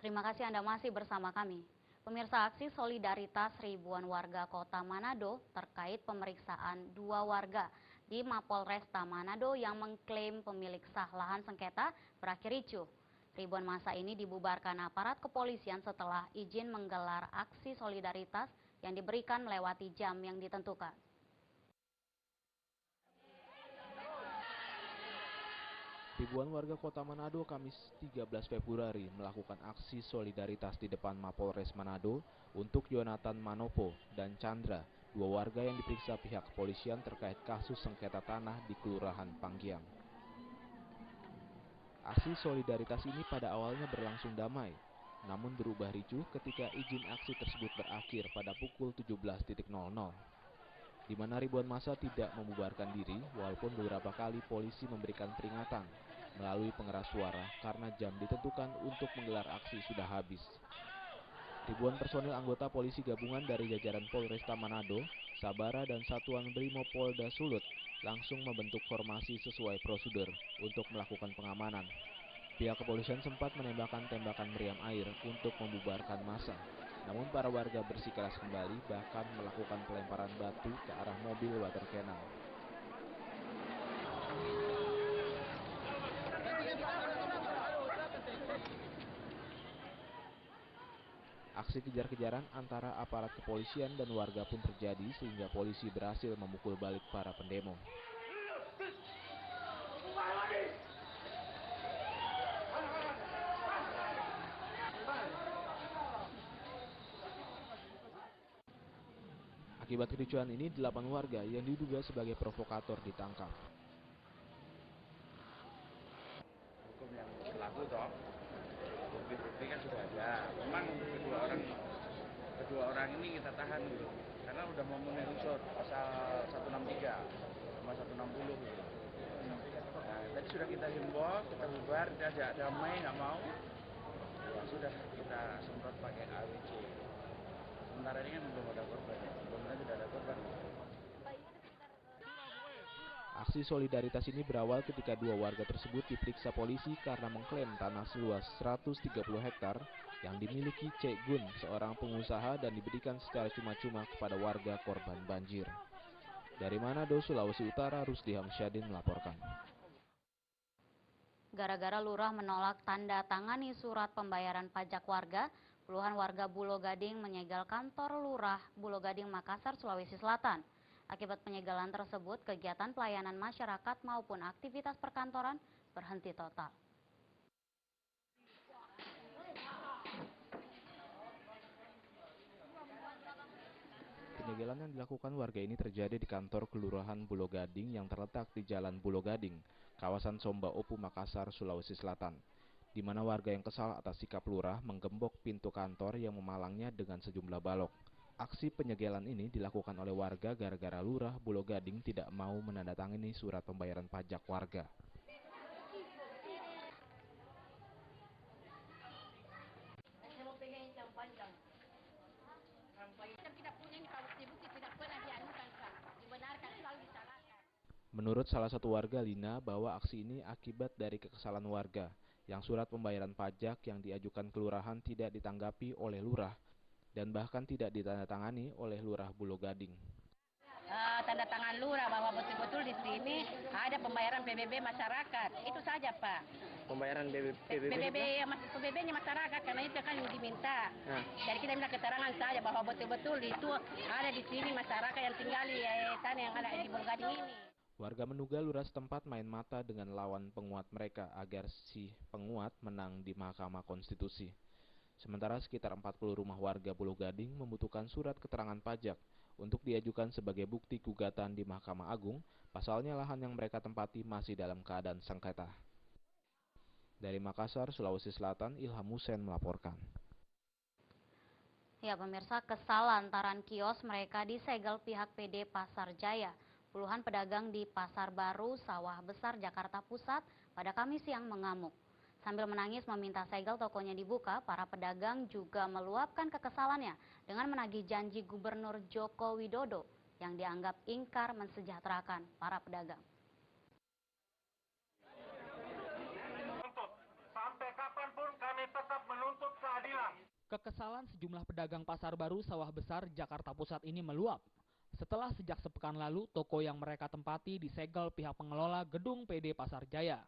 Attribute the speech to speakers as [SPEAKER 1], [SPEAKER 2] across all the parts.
[SPEAKER 1] terima kasih Anda masih bersama kami. Pemirsa, aksi solidaritas ribuan warga kota Manado terkait pemeriksaan 2 warga di Mapolresta Manado yang mengklaim pemilik sah lahan sengketa berakhir ricuh. Ribuan massa ini dibubarkan aparat kepolisian setelah izin menggelar aksi solidaritas yang diberikan melewati jam yang ditentukan.
[SPEAKER 2] Ribuan warga kota Manado Kamis 13 Februari melakukan aksi solidaritas di depan Mapolres Manado untuk Yonatan Manopo dan Chandra, 2 warga yang diperiksa pihak kepolisian terkait kasus sengketa tanah di Kelurahan Panggiang. Aksi solidaritas ini pada awalnya berlangsung damai, namun berubah ricuh ketika izin aksi tersebut berakhir pada pukul 17.00. Di mana ribuan massa tidak membubarkan diri walaupun beberapa kali polisi memberikan peringatan melalui pengeras suara karena jam ditentukan untuk menggelar aksi sudah habis. Ribuan personil anggota polisi gabungan dari jajaran Polresta Manado, Sabara dan Satuan Brimo Polda Sulut langsung membentuk formasi sesuai prosedur untuk melakukan pengamanan. Pihak kepolisian sempat menembakkan tembakan meriam air untuk membubarkan massa. Namun para warga bersikeras kembali bahkan melakukan pelemparan batu ke arah mobil water cannon. Aksi kejar-kejaran antara aparat kepolisian dan warga pun terjadi sehingga polisi berhasil memukul balik para pendemo. Akibat kericuhan ini, 8 warga yang diduga sebagai provokator ditangkap.
[SPEAKER 3] Hukum yang berlaku toh, bukti-bukti kan sudah ada. Memang kedua orang ini kita tahan dulu, karena udah memenuhi unsur pasal 163 sama 160 gitu. Nah, tadi sudah kita himbau, kita bubar, kita ajak damai, nggak mau. Ya sudah, kita semprot pakai AWC. Sementara ini kan belum ada korban, belum tidak ada korban.
[SPEAKER 2] Aksi solidaritas ini berawal ketika 2 warga tersebut diperiksa polisi karena mengklaim tanah seluas 130 hektar yang dimiliki Cek Gun, seorang pengusaha, dan diberikan secara cuma-cuma kepada warga korban banjir. Dari Manado, Sulawesi Utara, Rusdi Hamsyadin melaporkan.
[SPEAKER 1] Gara-gara lurah menolak tanda tangani surat pembayaran pajak warga, puluhan warga Bulo Gading menyegel kantor lurah Bulo Gading, Makassar, Sulawesi Selatan. Akibat penyegelan tersebut, kegiatan pelayanan masyarakat maupun aktivitas perkantoran berhenti total.
[SPEAKER 2] Penyegelan yang dilakukan warga ini terjadi di kantor Kelurahan Bulo Gading yang terletak di Jalan Bulo Gading, kawasan Somba Opu, Makassar, Sulawesi Selatan, di mana warga yang kesal atas sikap lurah menggembok pintu kantor yang memalangnya dengan sejumlah balok. Aksi penyegelan ini dilakukan oleh warga gara-gara lurah Bulo Gading tidak mau menandatangani surat pembayaran pajak warga. Menurut salah satu warga, Lina, bahwa aksi ini akibat dari kekesalan warga yang surat pembayaran pajak yang diajukan kelurahan tidak ditanggapi oleh lurah dan bahkan tidak ditandatangani oleh lurah Bulo Gading.
[SPEAKER 4] Tanda tangan lurah bahwa betul-betul di sini ada pembayaran PBB masyarakat. Itu saja, Pak.
[SPEAKER 3] Pembayaran
[SPEAKER 4] PBB-nya masyarakat, karena itu kan diminta.
[SPEAKER 3] Nah.
[SPEAKER 4] Jadi kita minta keterangan saja bahwa betul-betul itu ada di sini masyarakat yang tinggal di tanah yang ada di Bulo Gading ini.
[SPEAKER 2] Warga menduga lurah setempat main mata dengan lawan penguat mereka agar si penguat menang di Mahkamah Konstitusi. Sementara sekitar 40 rumah warga Bulo Gading membutuhkan surat keterangan pajak untuk diajukan sebagai bukti gugatan di Mahkamah Agung, pasalnya lahan yang mereka tempati masih dalam keadaan sengketa. Dari Makassar, Sulawesi Selatan, Ilham Hussein melaporkan.
[SPEAKER 1] Ya pemirsa, kesal lantaran kios mereka disegel pihak PD Pasar Jaya. Puluhan pedagang di Pasar Baru, Sawah Besar, Jakarta Pusat pada Kamis siang mengamuk. Sambil menangis meminta segel tokonya dibuka, para pedagang juga meluapkan kekesalannya dengan menagih janji Gubernur Joko Widodo yang dianggap ingkar mensejahterakan para pedagang.
[SPEAKER 5] Sampai kapanpun kami tetap menuntut keadilan. Kekesalan sejumlah pedagang Pasar Baru Sawah Besar, Jakarta Pusat ini meluap setelah sejak sepekan lalu toko yang mereka tempati disegel pihak pengelola gedung PD Pasar Jaya.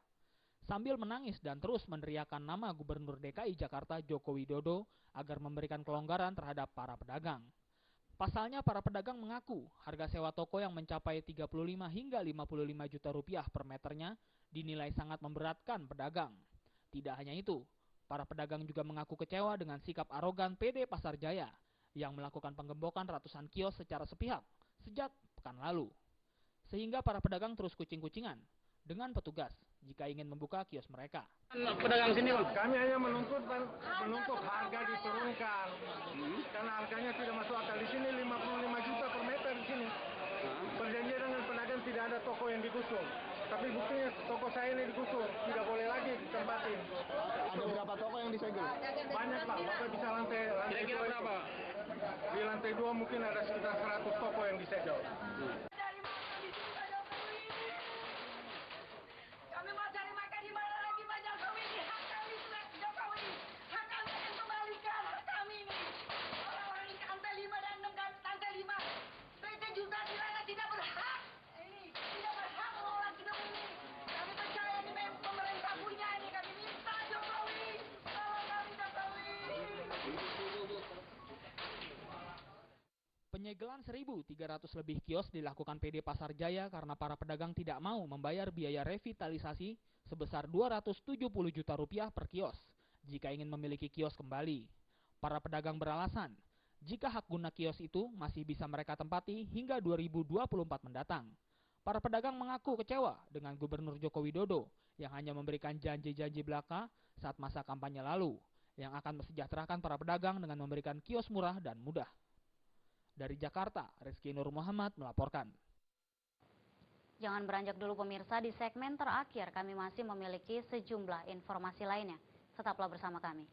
[SPEAKER 5] Sambil menangis dan terus meneriakan nama Gubernur DKI Jakarta Joko Widodo agar memberikan kelonggaran terhadap para pedagang. Pasalnya para pedagang mengaku harga sewa toko yang mencapai 35 hingga 55 juta rupiah per meternya dinilai sangat memberatkan pedagang. Tidak hanya itu, para pedagang juga mengaku kecewa dengan sikap arogan PD Pasar Jaya yang melakukan penggembokan ratusan kios secara sepihak sejak pekan lalu. Sehingga para pedagang terus kucing-kucingan dengan petugas jika ingin membuka kios mereka.
[SPEAKER 6] Pedagang sini, Bang, kami hanya menuntut harga diturunkan. Karena harganya tidak masuk akal. Di sini 55 juta per meter di sini. Perjanjian dengan pedagang tidak ada toko yang digusur. Tapi buktinya toko saya ini digusur, tidak boleh lagi ditempatin.
[SPEAKER 7] Ada berapa toko yang disegel?
[SPEAKER 6] Banyak, Pak. Bapak bisa lantai
[SPEAKER 3] Kira-kira berapa?
[SPEAKER 6] Di lantai 2 mungkin ada sekitar 100 toko yang disegel.
[SPEAKER 8] Kami mau cari makan di mana lagi, Pak Jokowi? Ini hak kami, Jokowi. Hak kami yang kembalikan, hak kami ini. Orang-orang di lantai 5 dan 6 dan lantai 5. PT Juta Kirana tidak berhak. Ini tidak berhak mengelola gedung ini. Kami percaya ini pemerintah punya ini. Kami minta Jokowi. Tolong kami, Jokowi.
[SPEAKER 5] Penyegelan 1.300 lebih kios dilakukan PD Pasar Jaya karena para pedagang tidak mau membayar biaya revitalisasi sebesar 270 juta rupiah per kios jika ingin memiliki kios kembali. Para pedagang beralasan, jika hak guna kios itu masih bisa mereka tempati hingga 2024 mendatang. Para pedagang mengaku kecewa dengan Gubernur Joko Widodo yang hanya memberikan janji-janji belaka saat masa kampanye lalu, yang akan mesejahterakan para pedagang dengan memberikan kios murah dan mudah. Dari Jakarta, Rizky Nur Muhammad melaporkan.
[SPEAKER 1] Jangan beranjak dulu pemirsa, di segmen terakhir kami masih memiliki sejumlah informasi lainnya. Tetaplah bersama kami.